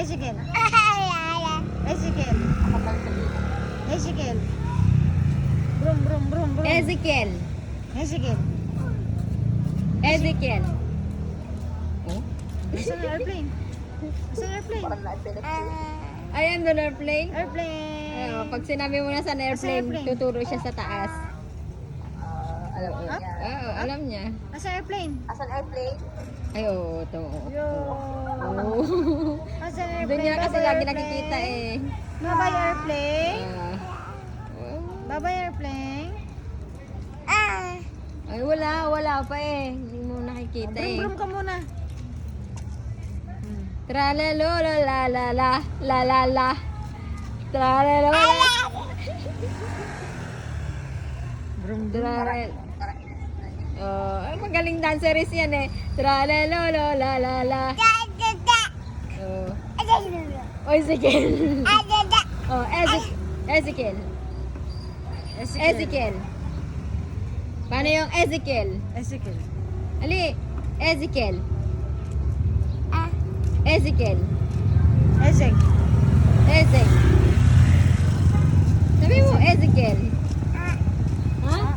Bicycle. Bicycle. Bicycle. Brum, brum, brum, brum. Ezekiel. Bicycle. Ezekiel. Oh? Asan ang airplane? Asan ang airplane? Ayan doon airplane. Airplane. Pag sinabi mo na sa airplane, airplane? tuturo siya sa taas. Alam niya. Asan ang airplane? Asan airplane? Ay, oo, ito. Yo. Oh. Asan ang airplane? Doon niya kasi Bye-bye, lagi airplane. nakikita eh. Bye-bye airplane. Oh. Bye-bye airplane. Ay, wala pa eh. Hindi mo nakikita Brum, eh. brum ka muna. Tralalo la la la la la la la. Tralalo la. Brum, Traral. Oh, ay, magaling dancerist yan eh. Tralalo la la la la. Oh. Oh, Ezekiel. Oh, Ezekiel. Ezekiel. Paano yung Ezekiel? Ezekiel. Ali, Ezekiel. Ezekiel. Ezek. Ezek. Sabi mo, Ezekiel. Ha?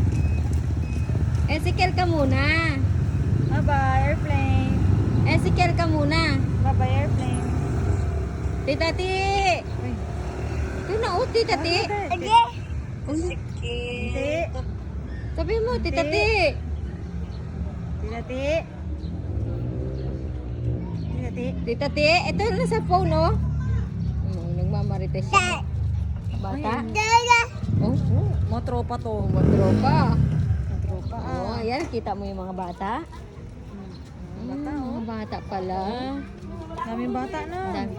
Ezekiel ka muna. Bye-bye airplane. Ezekiel ka muna. Bye-bye airplane. Tita Ti. Uy. Ito na, oh, Tita Ti. Hindi. Sabi mo, Tita Hindi. Ti. Tinati. Tinati. Tita Ti, ito na sa phone, oh. Nagmamarites siya. Bata. Oh, Mga tropa to. matropa. Mga tropa. Oh, ayan, kita mo yung mga bata. Bata, oh. Mga bata pala. Daming bata na. Dami.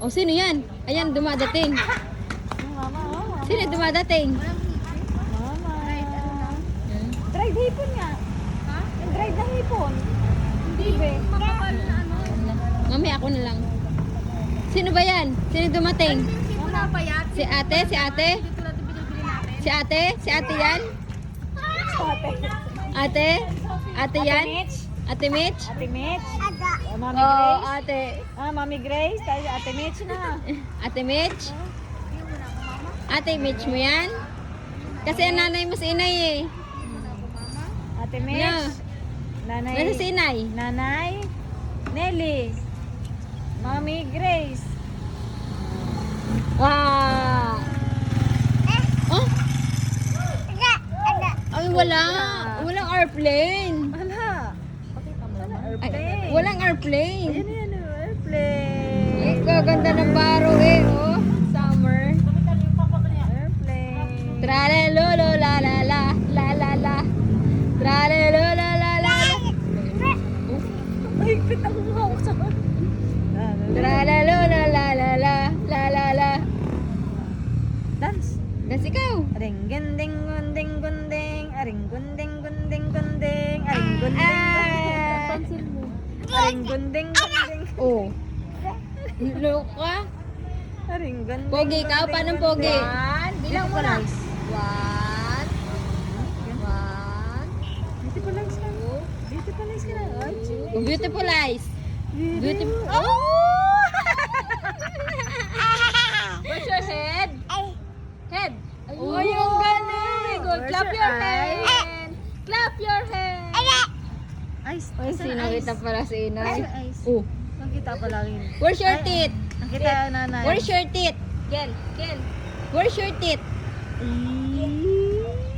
Oh, sino yan? Ayan, dumadating. Mama, oh. Sino dumadating? Mama. Dried hipon nga. Ha? Yung dried na hipon. Hindi be. Makapal na ano. Mami, ako na lang. Sino ba yan? Sino dumating? Mama pa yan. Si ate? Si ate? Si ate? Si ate yan? Ate? Ate yan? Ate Mitch? Ate Mitch. Mami Oo, Grace. ate. Mami Grace. Tayo Ate Mitch na. Ate Mitch? Ate Mitch mo yan? Kasi ang nanay mo si inay eh. Ate Mitch. No. Nanay. Nasa si inay? Nanay. Nelly. Mami Grace. Wow! Oh? Ay, wala. Walang airplane. Wala. Pakita mo naman. Ay, Airplane. walang airplane. Ayan yan. Airplane. Ay, gaganda ng baro eh, oh. Summer. Airplane. Tralelo la la la la la la. Tralelo la la la. Ay, kita mo ako sa Tralelo la la la la la la la. Dance. Das ikaw. Aring gunding gunding gunding. Aring gunding gunding gunding. Aring gunding gunding. Aring gunding gunding. Oh. Look ka. Aring gunding. Pogi ikaw, paano pogi? One. Bilang mo na. One. One. Beautiful eyes ka. Beautiful eyes ka na. Ay, Oh, beautiful eyes. Beautiful. Oh! Where's your head? Head. Oh, Oh, yung galing. Very good. Where's Clap your your eyes? hand. Clap your hand. Eyes. Ay, Saan sinakita eyes? pala si inay. Saan eyes? Oh. Nakita pa lang yun. Where's your Ay, teeth? Nakita yung nanay. Where's your teeth? Kel. Where's your teeth?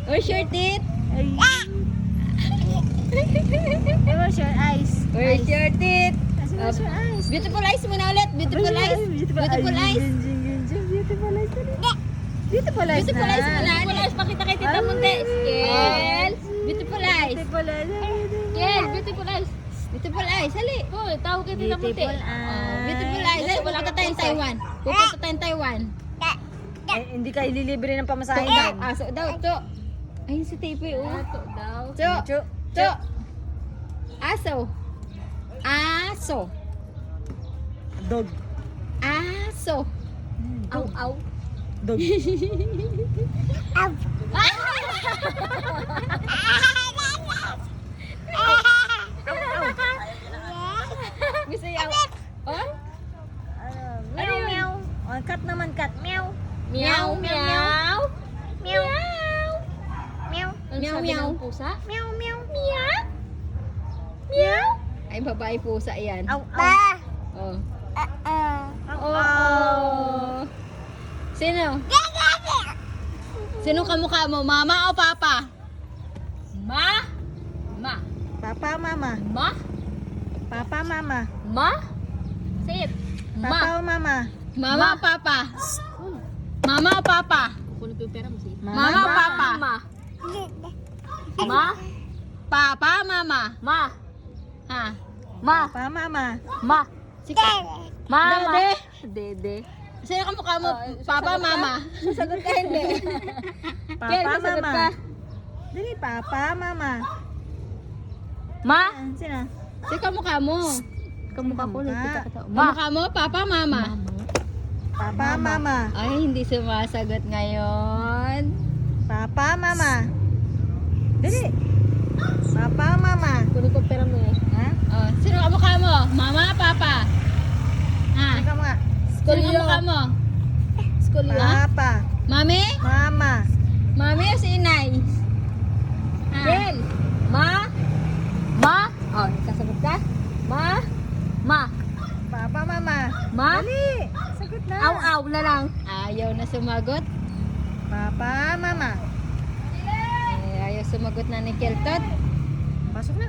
Where's your teeth? Ay. Where's your eyes? Where's Eyes. your teeth? Where's your eyes? Beautiful eyes muna ulit. Beautiful eyes. Beautiful eyes. Beautiful eyes. Beautiful eyes. Beautiful eyes Beautiful eyes na. muna. Beautiful eyes. Pakita kay Tita Munte. Kel. Beautiful eyes. Beautiful eyes. Kel. Beautiful eyes. Beautiful eyes. Hali. Oh, tawag kay Tita Munte. Beautiful eyes. Beautiful eyes. Hali, pupunta tayong Taiwan. Pupunta tayong Taiwan. Eh, hindi ka ililibre ng pamasahe Ito daw. doon. Aso daw. Ito. Ayun si Tipoy. Oh. Ito daw. Ito. Chu. Ito. Aso. Aso. Dog. Aso. Aw, aw. Dog. Gusto niya. Meow, meow. Meow. Meow. Meow, meow. Pusa? Meow, meow. Meow. Meow. Ay, babae pusa yan. Aw, aw. Oh. Aw, Oh. aw. Sino? Sino kamukha mo? Mama o papa? Ma? Ma? Papa, mama. Ma? Papa, mama. Ma? Say it. Papa Ma? o mama. Mama o papa? Mama o papa? Kunin ko yung pera mo, say it. Mama o papa? Ma? Ma? Papa, mama? Ma? Ha? Ma? Papa, mama. Ma? Sige. Mama? Dede. Dede. Sino kamukha mo? Papa, mama? Sasagot ka hindi. Papa, sasagot mama. ka. Dali, papa, mama. Ma? Sino? Sino kamukha mo? Kamukha ko ulit. Kamukha. Ma? Kamukha mo? Papa, mama? Papa, mama. Ay, hindi sumasagot ngayon. Papa, mama. Dali. Papa, mama. Kunin ko yung pera mo eh. Ha? Oh, sino kamukha mo? Mama, papa? Ha? Ikaw nga. Sino kamukha mo? School yun. Papa, Mami? mama. Mami o si inay? Ha? Ken. Ma? Ma? Oh, sasagot ka? Ma? Ma? Papa, mama. Ma? Dali. Sagot na. Aw-aw na lang. Ayaw na sumagot. Papa, mama. Ayaw sumagot na ni Keltot. Pasok na.